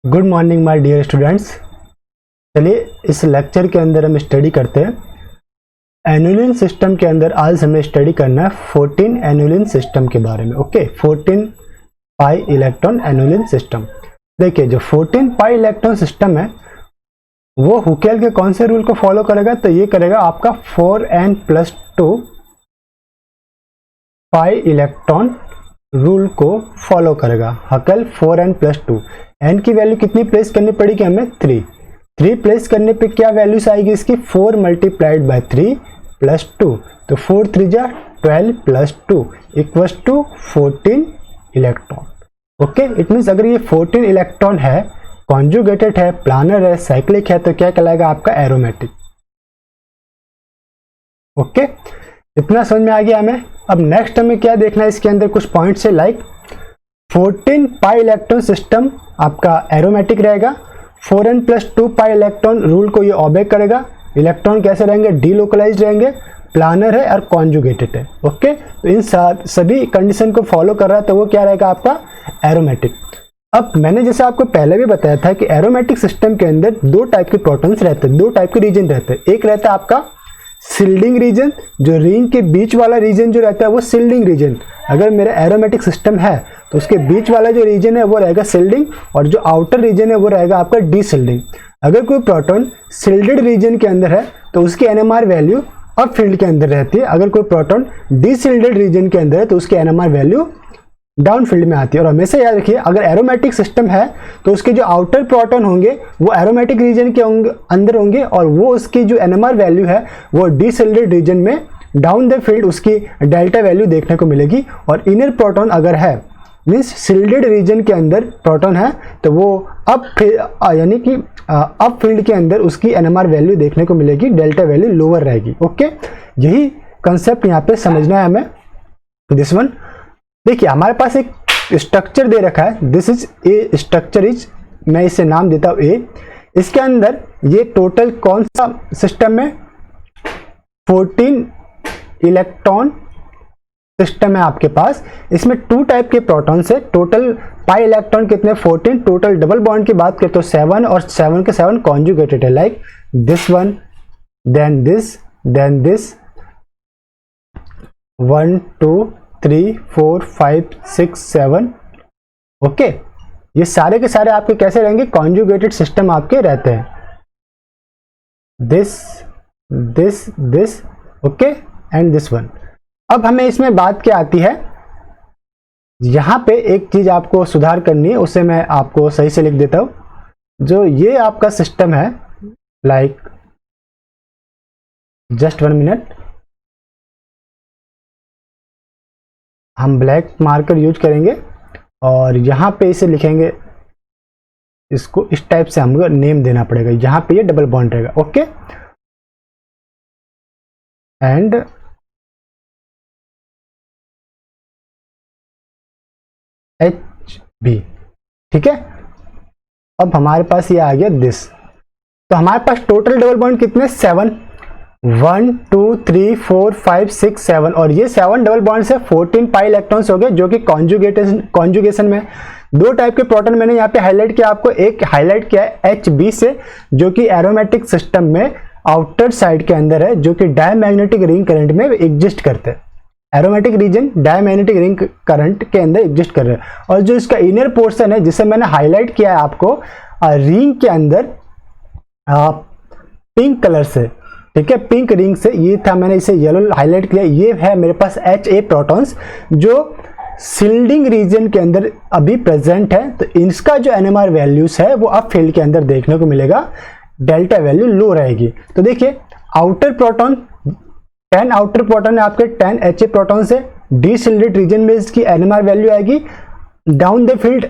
Good morning my dear students. चलिए इस lecture के अंदर हम स्टडी करते हैं एनुलिन सिस्टम के अंदर। आज हमें स्टडी करना है 14 एनुलिन सिस्टम के बारे में। Okay, 14 pi electron annulene system. देखिए जो 14 पाई इलेक्ट्रॉन सिस्टम है वो हुकेल के कौन से रूल को फॉलो करेगा, तो ये करेगा आपका 4n+2 पाई इलेक्ट्रॉन रूल को फॉलो करेगा। हकेल 4n+2, n की वैल्यू कितनी प्लेस करनी पड़ेगी हमें? 3 प्लेस करने पे क्या वैल्यूज आएगी इसकी? 4 मल्टीप्लाइड बाय 3 प्लस 2, तो 4 3 जा 12 plus 2 equals to 14 electron. Okay, it means अगर ये 14 इलेक्ट्रॉन है, कॉन्जुगेटेड है, प्लानर है, साइक्लिक है, तो क्या कहलाएगा आपका? एरोमेटिक। ओके, इतना समझ में आ गया हमें। अब नेक्स्ट हमें क्या देखना है इसके अंदर? कुछ पॉइंट्स है लाइक 14 पाई इलेक्ट्रॉन सिस्टम आपका एरोमेटिक रहेगा। 4n+2 पाई इलेक्ट्रॉन रूल को ये ऑबे करेगा। इलेक्ट्रॉन कैसे रहेंगे? डीलोकलाइज्ड रहेंगे, प्लानर है और कॉन्जुगेटेड है। ओके, तो इन सभी कंडीशन को फॉलो कर रहा है, तो वो क्या रहेगा आपका? एरोमेटिक। अब मैंने जैसे आपको पहले भी बताया था कि एरोमेटिक सिस्टम के अंदर दो टाइप के प्रोटॉन्स रहते हैं, दो टाइप के रीजन रहते हैं। एक रहता है आपका शिल्डिंग रीजन, जो रिंग के बीच वाला रीजन जो रहता है वो शिल्डिंग रीजन। अगर मेरा एरोमेटिक सिस्टम है तो उसके बीच वाला जो रीजन है वो रहेगा शिल्डिंग, और जो आउटर रीजन है वो रहेगा आपका डीशिल्डिंग। अगर कोई प्रोटॉन शिल्डेड रीजन के अंदर है तो उसकी एनएमआर वैल्यू अप फील्ड के अंदर रहती है। अगर कोई प्रोटॉन डीशिल्डेड रीजन के अंदर है तो उसकी एनएमआर वैल्यू डाउन फील्ड में आती है। और हमेशा याद रखिए, अगर एरोमेटिक सिस्टम है तो उसके जो आउटर प्रोटॉन होंगे वो एरोमेटिक रीजन के अंदर होंगे, और वो उसकी जो एनएमआर वैल्यू है वो डीशिल्डेड रीजन में डाउन द फील्ड उसकी डेल्टा वैल्यू देखने को मिलेगी। और इनर प्रोटॉन अगर है, मीन्स शिल्डेड रीजन के अंदर प्रोटॉन है, तो वो यानी कि अप फील्ड के अंदर उसकी एनएमआर वैल्यू देखने को मिलेगी, डेल्टा वैल्यू लोअर रहेगी। ओके, यही कंसेप्ट यहाँ पे समझना है हमें। दिस वन देखिए, हमारे पास एक स्ट्रक्चर दे रखा है, this is a structure is, मैं इसे नाम देता हूं ए। इसके अंदर ये टोटल कौन सा सिस्टम है? 14 इलेक्ट्रॉन सिस्टम है आपके पास। इसमें 2 टाइप के प्रोटॉन्स है। टोटल पाई इलेक्ट्रॉन कितने? 14। टोटल डबल बॉन्ड की बात करें तो 7, और 7 के 7 कॉन्जुगेटेड है, like this one, then this 1 2 3 4 5 6 7। Okay, ये सारे के सारे आपके कैसे रहेंगे? कॉन्जुगेटेड सिस्टम आपके रहते हैं। This okay, and this one. अब हमें इसमें बात क्या आती है, यहां पे एक चीज आपको सुधार करनी है, उसे मैं आपको सही से लिख देता हूं। जो ये आपका सिस्टम है, लाइक जस्ट 1 मिनट, हम ब्लैक मार्कर यूज करेंगे और यहाँ पे इसे लिखेंगे, इसको इस टाइप से हमको नेम देना पड़ेगा। यहाँ पे ये डबल बॉन्ड रहेगा। ओके, एंड HB, ठीक है। अब हमारे पास ये आ गया दिस। तो हमारे पास टोटल डबल बॉन्ड कितने? 7, 1 2 3 4 5 6 7, और ये 7 डबल बॉन्ड से 14 पाई इलेक्ट्रॉन्स हो गए, जो कि कॉन्जुगेशन में। 2 टाइप के प्रोटॉन मैंने यहाँ पे हाईलाइट किया, आपको एक हाईलाइट किया है HB से, जो कि एरोमेटिक सिस्टम में आउटर साइड के अंदर है, जो कि डायमैग्नेटिक रिंग करंट में एग्जिस्ट करते हैं। Aromatic region diamagnetic ring current के अंदर एग्जिस्ट कर रहे हैं। और जो इसका इनर पोर्शन है, जिसे मैंने हाईलाइट किया है आपको रिंग के अंदर पिंक कलर से, ठीक है, पिंक रिंग से, ये था, मैंने इसे येलो हाईलाइट किया। ये है मेरे पास HA प्रोटॉन्स, जो शिल्डिंग रीजन के अंदर अभी प्रेजेंट है। तो इसका जो एनएमआर वैल्यूज है वो अप फील्ड के अंदर देखने को मिलेगा, डेल्टा वैल्यू लो रहेगी। तो देखिए, आउटर प्रोटॉन 10 आउटर प्रोटॉन है आपके, 10 HA प्रोटॉन से डीशिल्डेड रीजन में इसकी एनएमआर वैल्यू आएगी, डाउन द फील्ड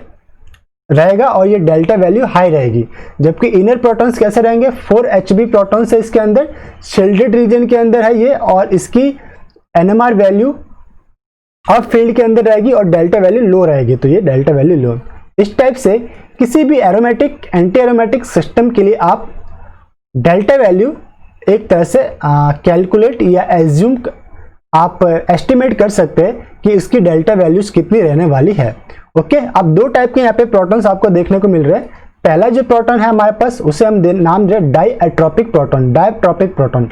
रहेगा, और ये डेल्टा वैल्यू हाई रहेगी। जबकि इनर प्रोटॉन्स कैसे रहेंगे? 4 HB प्रोटॉन्स है इसके अंदर, शिल्डेड रीजन के अंदर है ये, और इसकी एनएमआर वैल्यू अप फील्ड के अंदर रहेगी और डेल्टा वैल्यू लो रहेगी, तो ये डेल्टा वैल्यू लो। इस टाइप से किसी भी एरोमेटिक एंटी एरोमेटिक सिस्टम के लिए आप डेल्टा वैल्यू एक तरह से कैलकुलेट या एज्यूम आप एस्टिमेट कर सकते हैं कि इसकी डेल्टा वैल्यूज कितनी रहने वाली है। ओके, अब 2 टाइप के यहाँ पे प्रोटॉन्स आपको देखने को मिल रहे हैं, पहला जो प्रोटॉन है हमारे पास उसे हम नाम दे डाइट्रोपिक प्रोटॉन। डाइट्रोपिक प्रोटॉन,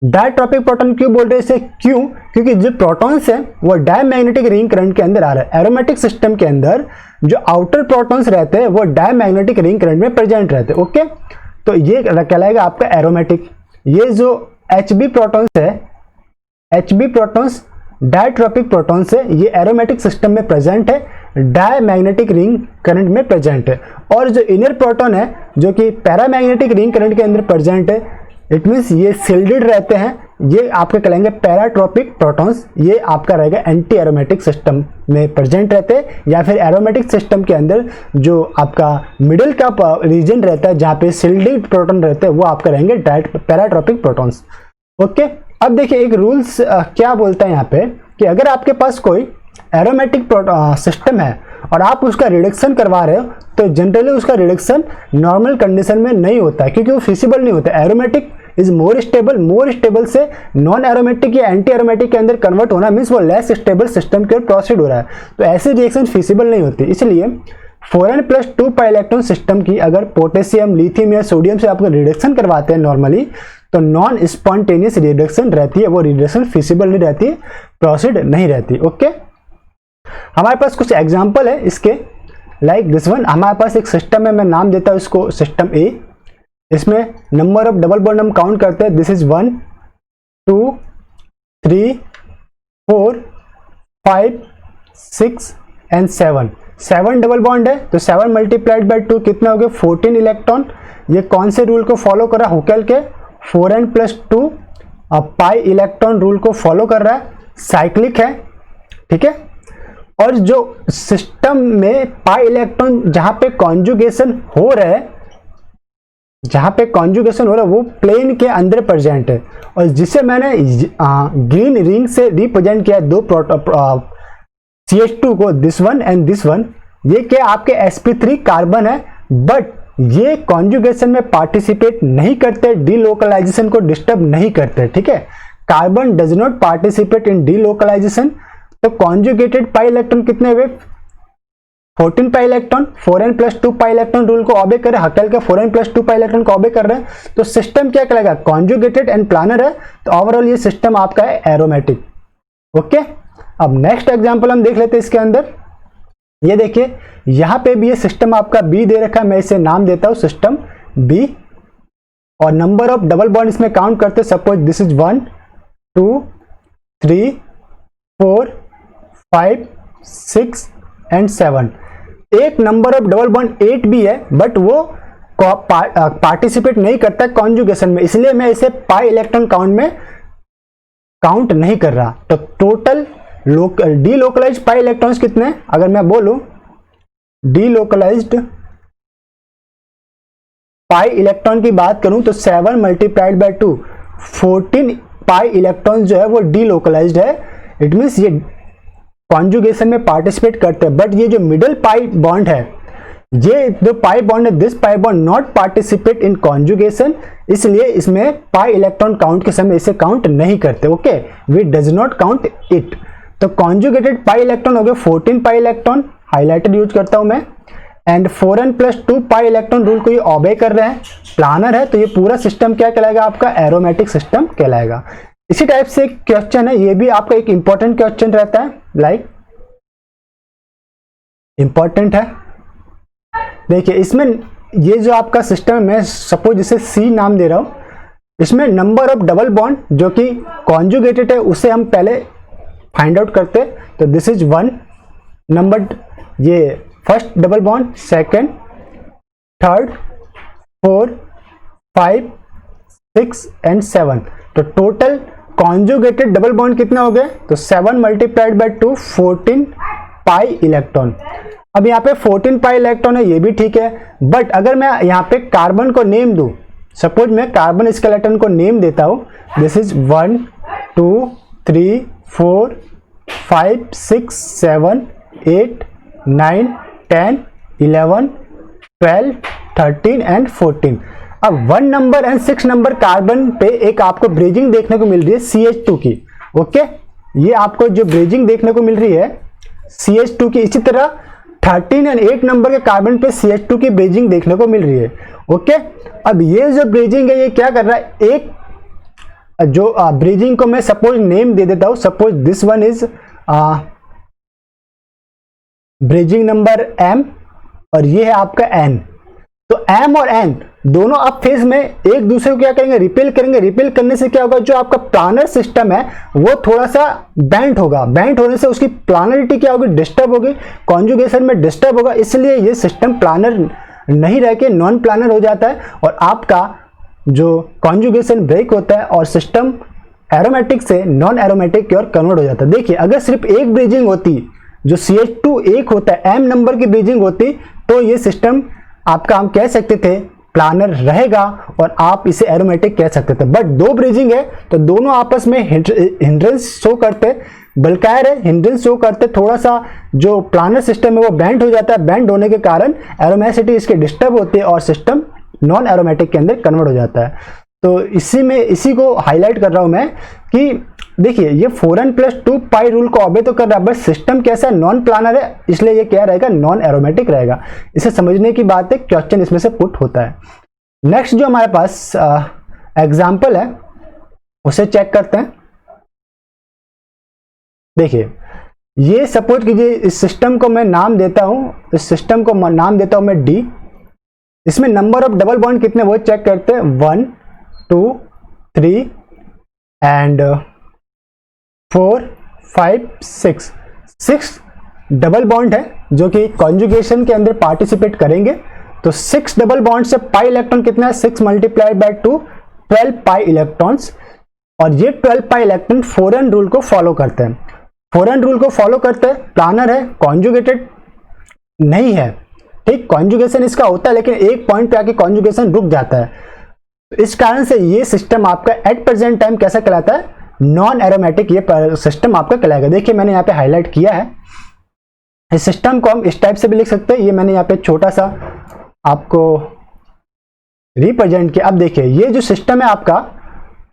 डाइट्रोपिक प्रोटॉन क्यों बोल रहे हैं इसे? क्यों? क्योंकि जो प्रोटॉन्स है वो डायमैग्नेटिक रिंग करंट के अंदर आ रहा है। एरोमेटिक सिस्टम के अंदर जो आउटर प्रोटॉन्स रहते हैं वो डायमैग्नेटिक रिंग करंट में प्रेजेंट रहते हैं। ओके, तो ये कहलाएगा आपका एरोमेटिक। ये जो Hb प्रोटॉन्स है, Hb प्रोटॉन्स डाइट्रोपिक प्रोटॉन्स है, ये एरोमेटिक सिस्टम में प्रेजेंट है, डायमैग्नेटिक रिंग करंट में प्रेजेंट है। और जो इनर प्रोटॉन है जो कि पैरामैग्नेटिक रिंग करंट के अंदर प्रेजेंट है, इट मीन्स ये शिल्डेड रहते हैं, ये आपके कहलाएंगे पैराट्रोपिक प्रोटॉन्स। ये आपका रहेगा एंटी एरोमेटिक सिस्टम में प्रेजेंट रहते हैं, या फिर एरोमेटिक सिस्टम के अंदर जो आपका मिडिल का रीजन रहता है जहाँ पे शिल्डेड प्रोटॉन रहते हैं वो आपका रहेंगे पैराट्रोपिक प्रोटॉन्स। ओके, अब देखिए एक रूल्स क्या बोलता है यहाँ पे कि अगर आपके पास कोई एरोमेटिक सिस्टम है और आप उसका रिडक्शन करवा रहे हो तो जनरली उसका रिडक्शन नॉर्मल कंडीशन में नहीं होता है, क्योंकि वो फिजिबल नहीं होता। एरोमेटिक इज मोर स्टेबल से नॉन एरोमेटिक या एंटी एरोमेटिक के अंदर कन्वर्ट होना मीन्स वो लेस स्टेबल सिस्टम के प्रोसीड हो रहा है, तो ऐसे रिएक्शन फिजिबल नहीं होती। इसलिए 4n+2 पाई इलेक्ट्रॉन सिस्टम की अगर पोटेशियम, लिथियम या सोडियम से आप रिडक्शन करवाते हैं नॉर्मली, तो नॉन स्पॉन्टेनियस रिडक्शन रहती है, वो रिडक्शन फिजिबल नहीं रहती, प्रोसीड नहीं रहती। ओके, हमारे पास कुछ एग्जांपल है इसके, लाइक दिस वन। हमारे पास एक सिस्टम है, मैं नाम देता हूं इसको सिस्टम ए। इसमें नंबर ऑफ डबल बॉन्ड हम काउंट करते हैं, this is 1 2 3 4 5 6 and 7 double bond है, तो 7 मल्टीप्लाइड बाई 2 कितना हो गया? 14 इलेक्ट्रॉन। ये कौन से रूल को फॉलो कर रहा है? हुकेल के 4n+2 पाई इलेक्ट्रॉन रूल को फॉलो कर रहा है, साइक्लिक है, ठीक है। और जो सिस्टम में पाई इलेक्ट्रॉन जहां पे कॉन्जुगेशन हो रहा है, वो प्लेन के अंदर प्रेजेंट है, और जिसे मैंने ग्रीन रिंग से रिप्रेजेंट किया दो CH2 को, this one and this one, ये क्या आपके sp3 कार्बन है, बट ये कॉन्जुगेशन में पार्टिसिपेट नहीं करते, डीलोकलाइजेशन को डिस्टर्ब नहीं करते, ठीक है। Carbon does not participate in delocalization. तो कॉन्जुगेटेड पाई इलेक्ट्रॉन कितने हुए? 14 pi electron. 4n+2 pi electron rule को ऑबे कर रहे हैं, हकेल के 4n+2 पाई इलेक्ट्रॉन को ऑबे कर रहे हैं, तो सिस्टम क्या कहलाएगा? कॉन्जुगेटेड एंड प्लानर है, तो ओवरऑल ये सिस्टम आपका है एरोमेटिक। ओके, अब नेक्स्ट एग्जांपल हम देख लेते हैं इसके अंदर। ये देखिए यहां पे भी ये सिस्टम आपका बी दे रखा है, मैं इसे नाम देता हूं सिस्टम बी, और नंबर ऑफ डबल बॉन्ड इसमें काउंट करते, सपोज दिस इज 1 2 3 4 5 6 एंड 7। एक नंबर ऑफ डबल बॉन्ड 8 भी है, बट वो पार्टिसिपेट नहीं करता कॉन्जुगेशन में, इसलिए मैं इसे पाई इलेक्ट्रॉन काउंट में काउंट नहीं कर रहा। तो टोटल डीलोकलाइज्ड पाई इलेक्ट्रॉन्स कितने? अगर मैं बोलूं डीलोकलाइज्ड पाई इलेक्ट्रॉन की बात करूं तो 7 मल्टीप्लाइड बाई 2 14 पाई इलेक्ट्रॉन जो है वो डीलोकलाइज्ड है। इट मीन्स ये कॉन्जुगेशन में पार्टिसिपेट करते हैं, बट ये जो मिडल पाई बॉन्ड है, ये जो पाई बॉन्ड है, this pi bond not participate in conjugation, इसलिए इसमें पाई इलेक्ट्रॉन काउंट के समय इसे काउंट नहीं करते। Okay, we does not count it. तो कॉन्जुगेटेड पाई इलेक्ट्रॉन हो गए 14 पाई इलेक्ट्रॉन, हाईलाइटेड यूज करता हूं मैं, and 4n+2 pi electron rule को ये ऑबे कर रहे हैं, प्लानर है, तो ये पूरा सिस्टम क्या कहलाएगा? आपका एरोमेटिक सिस्टम कहलाएगा। इसी टाइप से एक क्वेश्चन है, ये भी आपका एक इंपॉर्टेंट क्वेश्चन रहता है, लाइक इंपॉर्टेंट है। देखिए इसमें ये जो आपका सिस्टम है, मैं सपोज इसे सी नाम दे रहा हूं, इसमें नंबर ऑफ डबल बॉन्ड जो कि कॉन्जुगेटेड है उसे हम पहले फाइंड आउट करते, तो दिस इज 1 नंबर, ये first double bond, second, third, 4 5 6 and 7। तो टोटल कॉन्जुगेटेड डबल बॉन्ड कितना हो गए? तो 7 मल्टीप्लाइड बाई 2 14 पाई इलेक्ट्रॉन। अब यहाँ पे 14 पाई इलेक्ट्रॉन है, ये भी ठीक है, बट अगर मैं यहाँ पे कार्बन को नेम दूं, सपोज मैं कार्बन स्केलेटन को नेम देता हूं, दिस इज 1 2 3 4 5 6 7 8 9 10 11 12 13 एंड 14। अब 1 नंबर एंड 6 नंबर कार्बन पे एक आपको ब्रेजिंग देखने को मिल रही है CH2 की। ओके, ये आपको जो ब्रेजिंग देखने को मिल रही है CH2 की, इसी तरह 13 एंड 8 नंबर के कार्बन पे CH2 की ब्रिजिंग देखने को मिल रही है। ओके, अब ये जो ब्रिजिंग है ये क्या कर रहा है, एक जो ब्रिजिंग को मैं सपोज नेम दे देता हूं, suppose this one is bridging number M और ये है आपका N। तो M और N दोनों आप फेज में एक दूसरे को क्या करेंगे, रिपेल करेंगे। रिपेल करने से क्या होगा, जो आपका प्लानर सिस्टम है वो थोड़ा सा बेंट होगा। बेंट होने से उसकी प्लानरिटी क्या होगी, डिस्टर्ब होगी, कॉन्जुगेशन में डिस्टर्ब होगा। इसलिए ये सिस्टम प्लानर नहीं रह के नॉन प्लानर हो जाता है और आपका जो कॉन्जुगेशन ब्रेक होता है और सिस्टम एरोमेटिक से नॉन एरोमेटिक की ओर कन्वर्ट हो जाता है। देखिए, अगर सिर्फ एक ब्रिजिंग होती, जो CH2 एक होता है, M नंबर की ब्रिजिंग होती, तो ये सिस्टम आपका हम कह सकते थे प्लानर रहेगा और आप इसे एरोमेटिक कह सकते थे। बट दो ब्रिजिंग है तो दोनों आपस में हिंड्रेंस शो करते, बल्कायर है, हिंड्रेंस शो करते, थोड़ा सा जो प्लानर सिस्टम है वो बेंड हो जाता है। बेंड होने के कारण एरोमेसिटी इसके डिस्टर्ब होती है और सिस्टम नॉन एरोमेटिक के अंदर कन्वर्ट हो जाता है। तो इसी को हाईलाइट कर रहा हूं मैं कि देखिए, ये 4n+2 पाई रूल को ऑबे तो कर रहा है, बट सिस्टम कैसा है, नॉन प्लानर है, इसलिए ये क्या रहेगा, नॉन एरोमेटिक रहेगा। इसे समझने की बात है, क्वेश्चन इसमें से पुट होता है। नेक्स्ट जो हमारे पास एग्जाम्पल है उसे चेक करते हैं। देखिए, ये सपोज कीजिए, इस सिस्टम को मैं नाम देता हूं, इस सिस्टम को नाम देता हूं मैं D। इसमें नंबर ऑफ डबल बॉन्ड कितने वो चेक करते हैं, 1 2 3 एंड 4 5 6 6 डबल बॉन्ड है जो कि कॉन्जुगेशन के अंदर पार्टिसिपेट करेंगे। तो 6 डबल बॉन्ड से पाई इलेक्ट्रॉन कितना है, 6 मल्टीप्लाइड बाय 2 12 पाई इलेक्ट्रॉन्स। और ये 12 पाई इलेक्ट्रॉन 4n रूल को फॉलो करते हैं। 4n रूल को फॉलो करते हैं, प्लानर है, कॉन्जुगेटेड नहीं है, ठीक, कॉन्जुगेशन इसका होता है लेकिन एक पॉइंट पे आके कॉन्जुगेशन रुक जाता है। तो इस कारण से ये सिस्टम आपका एट प्रेजेंट टाइम कैसा कहलाता है, नॉन एरोमेटिक ये सिस्टम आपका कहलाएगा। देखिए, मैंने यहाँ पे हाईलाइट किया है। इस सिस्टम को हम इस टाइप से भी लिख सकते हैं, ये मैंने यहाँ पे छोटा सा आपको रिप्रेजेंट किया। अब देखिए, ये जो सिस्टम है आपका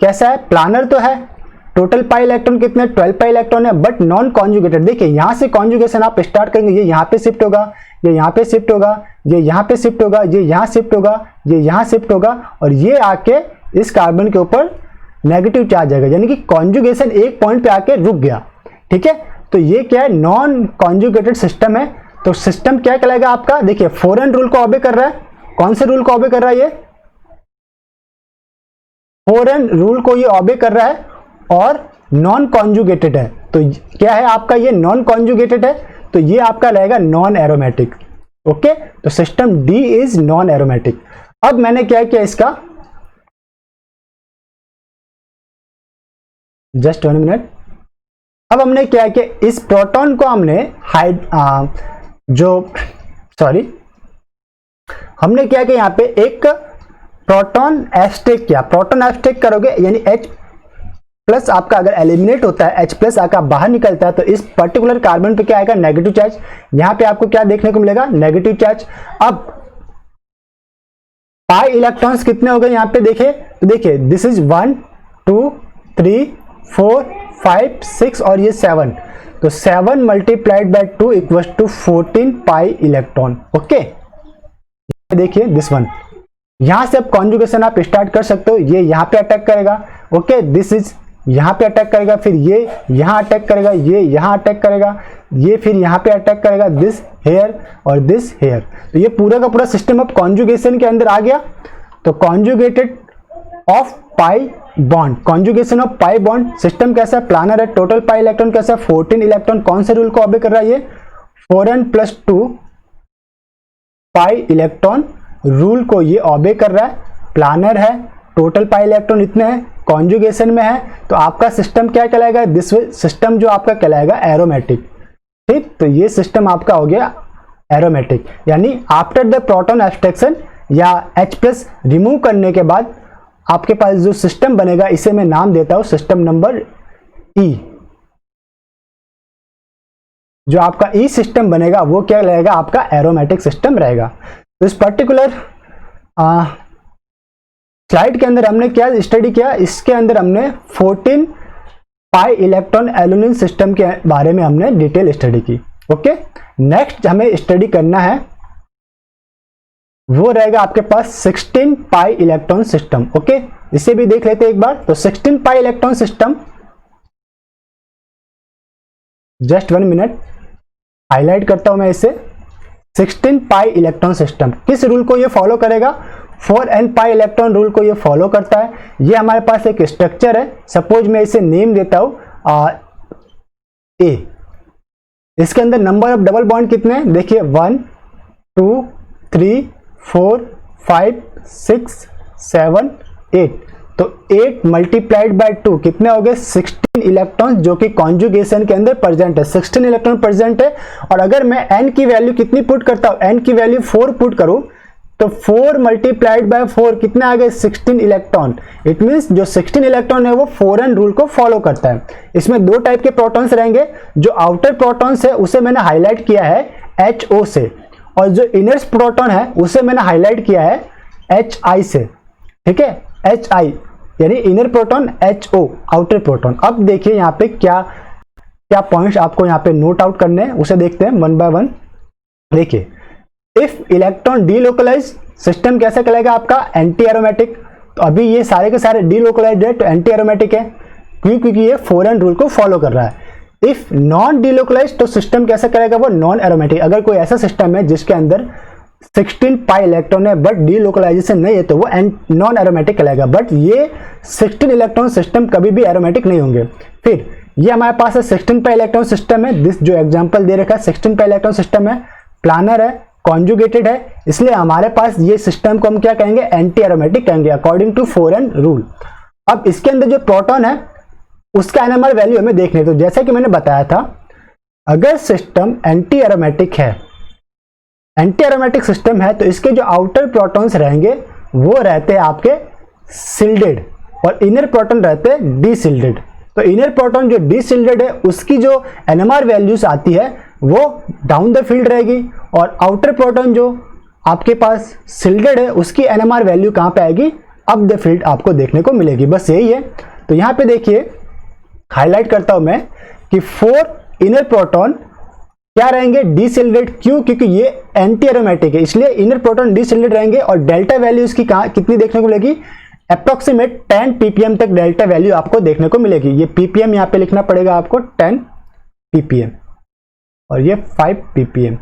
कैसा है, प्लानर तो है, टोटल पाई इलेक्ट्रॉन कितने, 12 पाई इलेक्ट्रॉन है, बट नॉन कॉन्जुगेटेड। देखिए, यहाँ से कॉन्जुगेशन आप स्टार्ट करेंगे, ये यहाँ पे शिफ्ट होगा, ये यहाँ पे शिफ्ट होगा, ये यहाँ पे शिफ्ट होगा, ये यहाँ शिफ्ट होगा, ये यहाँ शिफ्ट होगा और ये आके इस कार्बन के ऊपर नेगेटिव चार्ज आएगा, यानी कि कॉन्जुगेशन एक पॉइंट पे आके रुक गया। ठीक है, तो ये क्या है, नॉन कॉन्जुगेटेड सिस्टम है। तो सिस्टम क्या कहलाएगा आपका, देखिए 4n रूल को ऑबे कर रहा है। कौन से रूल को ऑबे कर रहा है, ये 4n रूल को ये ऑबे कर रहा है और नॉन कॉन्जुगेटेड है। तो क्या है आपका, ये नॉन कॉन्जुगेटेड है, तो ये आपका रहेगा नॉन एरोमेटिक। ओके, तो system D is non aromatic. अब मैंने क्या किया, इसका जस्ट 1 मिनट। अब हमने क्या किया, इस प्रोटॉन को हमने हमने क्या किया, यहाँ पे एक प्रोटॉन एब्स्ट्रैक्ट किया। प्रोटॉन एब्स्ट्रैक्ट करोगे यानी H+ आपका अगर एलिमिनेट होता है, H+ आपका बाहर निकलता है, तो इस पर्टिकुलर कार्बन पे क्या आएगा, नेगेटिव चार्ज। यहां पे आपको क्या देखने को मिलेगा, नेगेटिव चार्ज। अब पाई इलेक्ट्रॉन्स कितने हो गए यहाँ पे देखिए, तो देखिए दिस इज 1 2 3 4 5 6 और ये 7। तो 7 multiplied by 2 equals to 14 pi electron. Okay, देखिए दिस वन, यहां से अब कॉन्जुगेशन आप स्टार्ट कर सकते हो। ये यहां पे अटैक करेगा, ओके, दिस इज यहां पे अटैक करेगा, फिर ये यहां अटैक करेगा, ये यहां अटैक करेगा, ये फिर यहां पे अटैक करेगा, दिस हेयर और दिस हेयर। तो ये पूरा का पूरा सिस्टम अब कॉन्जुगेशन के अंदर आ गया। तो conjugated of pi bond, conjugation of pi bond. System कैसा है, प्लानर है, टोटल पाई इलेक्ट्रॉन कैसा है, 14 इलेक्ट्रॉन। कौन से रूल को ऑबे कर रहा है, ये 4n+2 पाई इलेक्ट्रॉन रूल को ये ऑबे कर रहा है। प्लानर है, टोटल पाई इलेक्ट्रॉन इतने हैं, कॉन्जुगेशन में है, तो आपका सिस्टम क्या कहलाएगा, दिस सिस्टम जो आपका कहलाएगा एरोमेटिक। ठीक, तो ये सिस्टम आपका हो गया एरोमेटिक, यानी आफ्टर द प्रोटॉन एब्स्ट्रैक्शन या H+ रिमूव करने के बाद आपके पास जो सिस्टम बनेगा, इसे मैं नाम देता हूं सिस्टम नंबर E। जो आपका E सिस्टम बनेगा वो क्या रहेगा, आपका एरोमेटिक सिस्टम रहेगा। तो इस पर्टिकुलर स्लाइड के अंदर हमने क्या स्टडी किया, इसके अंदर हमने 14 पाई इलेक्ट्रॉन एलुमिनियम सिस्टम के बारे में हमने डिटेल स्टडी की। ओके, नेक्स्ट हमें स्टडी करना है वो रहेगा आपके पास 16 पाई इलेक्ट्रॉन सिस्टम। ओके, इसे भी देख लेते हैं एक बार। तो 16 pi electron system, just 1 minute highlight करता हूं मैं इसे। 16 पाई इलेक्ट्रॉन सिस्टम किस रूल को ये फॉलो करेगा? 4n पाई इलेक्ट्रॉन रूल को ये फॉलो करता है। ये हमारे पास एक स्ट्रक्चर है, सपोज मैं इसे नेम देता हूं ए। इसके अंदर नंबर ऑफ डबल बॉन्ड कितने हैं? देखिए 1 2 3 4 5 6 7 8। तो 8 मल्टीप्लाइड बाय 2 कितने हो गए? 16 इलेक्ट्रॉन जो कि कॉन्जुगेशन के अंदर प्रेजेंट है। 16 इलेक्ट्रॉन प्रेजेंट है। और अगर मैं n की वैल्यू कितनी पुट करता हूं, n की वैल्यू 4 पुट करूं, तो 4 मल्टीप्लाइड बाय 4 कितने आ गए? 16 इलेक्ट्रॉन। इट मींस जो 16 इलेक्ट्रॉन है वो 4n रूल को फॉलो करता है। इसमें दो टाइप के प्रोटॉन्स रहेंगे। जो आउटर प्रोटॉन्स है उसे मैंने हाईलाइट किया है HO से, और जो इनर प्रोटॉन है उसे मैंने हाईलाइट किया है HI से। ठीक है, HI यानी inner proton, HO outer proton. अब देखिए यहाँ पे क्या क्या पॉइंट्स आपको यहाँ पे नोट आउट करने हैं, उसे देखते हैं वन बाय वन। देखिए, इफ इलेक्ट्रॉन डीलोकलाइज, सिस्टम कैसे कहलाएगा आपका? Anti aromatic. तो अभी ये सारे के सारे डीलोकलाइज्ड है तो एंटी एरोमेटिक है, क्योंकि ये 4n रूल को फॉलो कर रहा है। इफ नॉन डीलोकलाइज्ड तो सिस्टम कैसे करेगा? वो नॉन एरोमेटिक। अगर कोई ऐसा सिस्टम है जिसके अंदर 16 पाई इलेक्ट्रॉन है बट डीलोकलाइजेशन नहीं है तो वो नॉन एरोमेटिक कहलाएगा। बट ये 16 इलेक्ट्रॉन सिस्टम कभी भी एरोमेटिक नहीं होंगे। फिर ये हमारे पास है 16 पाई इलेक्ट्रॉन सिस्टम है। दिस जो एग्जांपल दे रखा है 16 पाई इलेक्ट्रॉन सिस्टम है, प्लानर है, कॉन्जुगेटेड है, इसलिए हमारे पास ये सिस्टम को हम क्या कहेंगे? एंटी एरोमेटिक कहेंगे अकॉर्डिंग टू 4n रूल। अब इसके अंदर जो प्रोटॉन है उसका एनएमआर वैल्यू हमें देखने। तो जैसा कि मैंने बताया था, अगर सिस्टम एंटी एरोमेटिक है, एंटी एरोमेटिक सिस्टम है, तो इसके जो आउटर प्रोटॉन्स रहेंगे वो रहते हैं आपके सिल्डेड और इनर प्रोटॉन रहते हैं डीसिल्डेड। तो इनर प्रोटॉन जो डीसिल्डेड है उसकी जो एनएमआर वैल्यूज आती है वो डाउन द फील्ड रहेगी, और आउटर प्रोटॉन जो आपके पास सिल्डेड है उसकी एनएमआर वैल्यू कहां पे आएगी? अप द फील्ड आपको देखने को मिलेगी। बस यही है। तो यहां पे देखिए हाईलाइट करता हूं मैं कि 4 इनर प्रोटॉन क्या रहेंगे? डीसिल्डेड। क्यों? क्योंकि ये एंटी एरोमेटिक है, इसलिए इनर प्रोटॉन डीसिल्डेड रहेंगे। और डेल्टा वैल्यू इसकी कितनी देखने को मिलेगी? अप्रोक्सीमेट 10 ppm तक डेल्टा वैल्यू आपको देखने को मिलेगी। ये ppm यहां पे लिखना पड़ेगा आपको, 10 ppm और ये 5 ppm।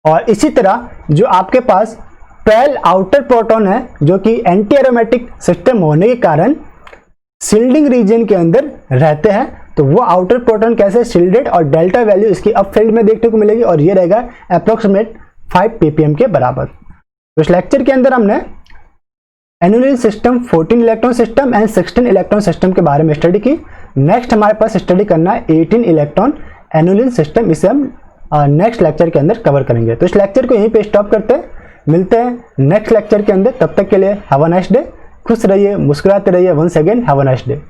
और इसी तरह जो आपके पास 12 आउटर प्रोटॉन है जो कि एंटी एरोमेटिक सिस्टम होने के कारण शिल्डिंग रीजन के अंदर रहते हैं, तो वो आउटर प्रोटॉन कैसे? शिल्डेड, और डेल्टा वैल्यू इसकी अप फील्ड में देखने को मिलेगी और ये रहेगा अप्रोक्सीमेट 5 ppm के बराबर। तो इस लेक्चर के अंदर हमने annulene system, 14 electron system and 16 electron system के बारे में स्टडी की। नेक्स्ट हमारे पास स्टडी करना है 18 इलेक्ट्रॉन एनुलिन सिस्टम। इसे हम नेक्स्ट लेक्चर के अंदर कवर करेंगे। तो इस लेक्चर को यहीं पे स्टॉप करते हैं, मिलते हैं नेक्स्ट लेक्चर के अंदर। तब तक के लिए हैव अ नाइस डे। खुश रहिए, मुस्कुराते रहिए। Once again have a nice day.